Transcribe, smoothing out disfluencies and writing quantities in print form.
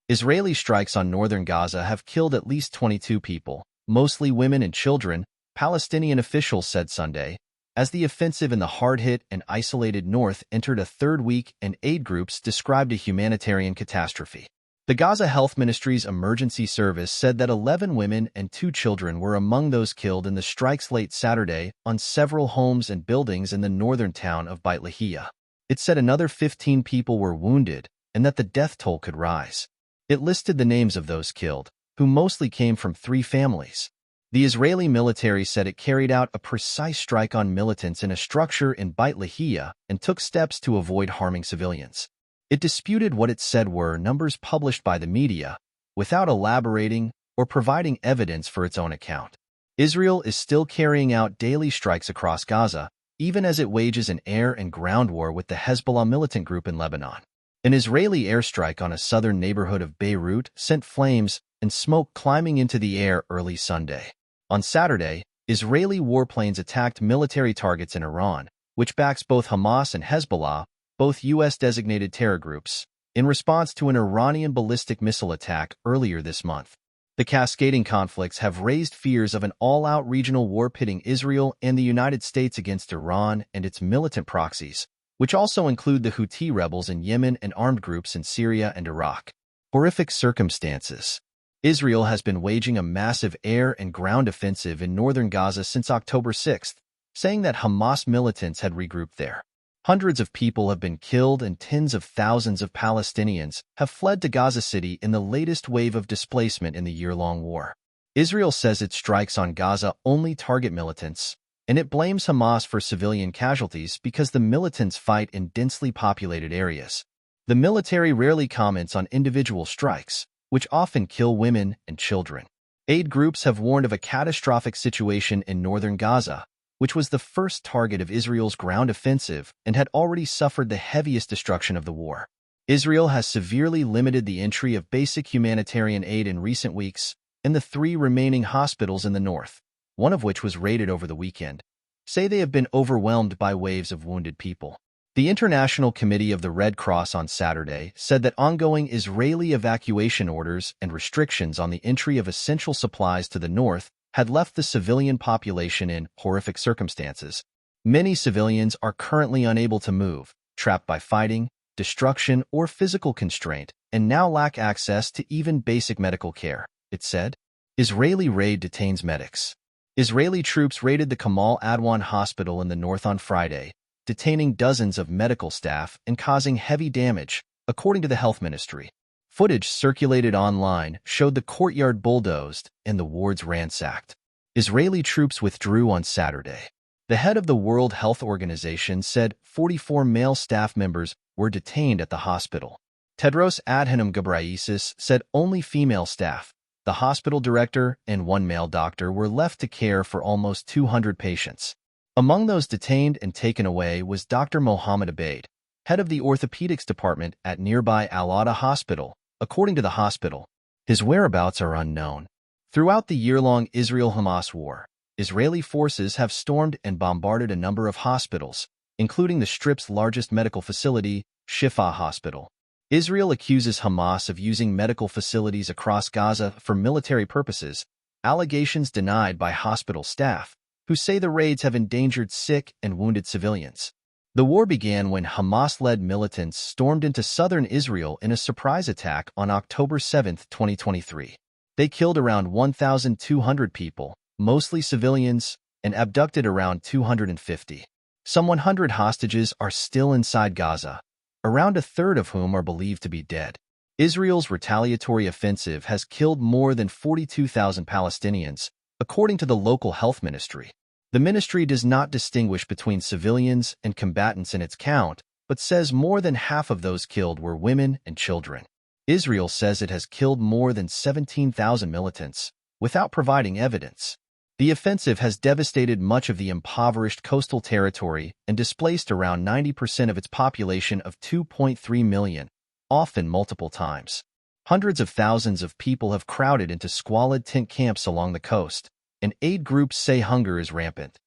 Israeli strikes on northern Gaza have killed at least 22 people, mostly women and children, Palestinian officials said Sunday, as the offensive in the hard-hit and isolated north entered a third week and aid groups described a humanitarian catastrophe. The Gaza Health Ministry's emergency service said that 11 women and 2 children were among those killed in the strikes late Saturday on several homes and buildings in the northern town of Beit Lahia. It said another 15 people were wounded and that the death toll could rise. It listed the names of those killed, who mostly came from 3 families. The Israeli military said it carried out a precise strike on militants in a structure in Beit Lahia and took steps to avoid harming civilians. It disputed what it said were numbers published by the media, without elaborating or providing evidence for its own account. Israel is still carrying out daily strikes across Gaza, even as it wages an air and ground war with the Hezbollah militant group in Lebanon. An Israeli airstrike on a southern neighborhood of Beirut sent flames and smoke climbing into the air early Sunday. On Saturday, Israeli warplanes attacked military targets in Iran, which backs both Hamas and Hezbollah, both U.S.-designated terror groups, in response to an Iranian ballistic missile attack earlier this month. The cascading conflicts have raised fears of an all-out regional war pitting Israel and the United States against Iran and its militant proxies, which also include the Houthi rebels in Yemen and armed groups in Syria and Iraq. Horrific circumstances. Israel has been waging a massive air and ground offensive in northern Gaza since October 6, saying that Hamas militants had regrouped there. Hundreds of people have been killed and tens of thousands of Palestinians have fled to Gaza City in the latest wave of displacement in the year-long war. Israel says its strikes on Gaza only target militants, and it blames Hamas for civilian casualties because the militants fight in densely populated areas. The military rarely comments on individual strikes, which often kill women and children. Aid groups have warned of a catastrophic situation in northern Gaza, which was the first target of Israel's ground offensive and had already suffered the heaviest destruction of the war. Israel has severely limited the entry of basic humanitarian aid in recent weeks, and the 3 remaining hospitals in the north, one of which was raided over the weekend, say they have been overwhelmed by waves of wounded people. The International Committee of the Red Cross on Saturday said that ongoing Israeli evacuation orders and restrictions on the entry of essential supplies to the north had left the civilian population in horrific circumstances. Many civilians are currently unable to move, trapped by fighting, destruction, or physical constraint, and now lack access to even basic medical care, it said. Israeli raid detains medics. Israeli troops raided the Kamal Adwan hospital in the north on Friday, detaining dozens of medical staff and causing heavy damage, according to the health ministry. Footage circulated online showed the courtyard bulldozed and the wards ransacked. Israeli troops withdrew on Saturday. The head of the World Health Organization said 44 male staff members were detained at the hospital. Tedros Adhanom Ghebreyesus said only female staff, the hospital director, and 1 male doctor were left to care for almost 200 patients. Among those detained and taken away was Dr. Mohammed Abaid, head of the orthopedics department at nearby Al-Adha Hospital, according to the hospital. His whereabouts are unknown. Throughout the year-long Israel-Hamas war, Israeli forces have stormed and bombarded a number of hospitals, including the Strip's largest medical facility, Shifa Hospital. Israel accuses Hamas of using medical facilities across Gaza for military purposes, allegations denied by hospital staff, who say the raids have endangered sick and wounded civilians. The war began when Hamas-led militants stormed into southern Israel in a surprise attack on October 7, 2023. They killed around 1,200 people, mostly civilians, and abducted around 250. Some 100 hostages are still inside Gaza, around a third of whom are believed to be dead. Israel's retaliatory offensive has killed more than 42,000 Palestinians, according to the local health ministry. The ministry does not distinguish between civilians and combatants in its count, but says more than half of those killed were women and children. Israel says it has killed more than 17,000 militants, without providing evidence. The offensive has devastated much of the impoverished coastal territory and displaced around 90% of its population of 2.3 million, often multiple times. Hundreds of thousands of people have crowded into squalid tent camps along the coast, and aid groups say hunger is rampant.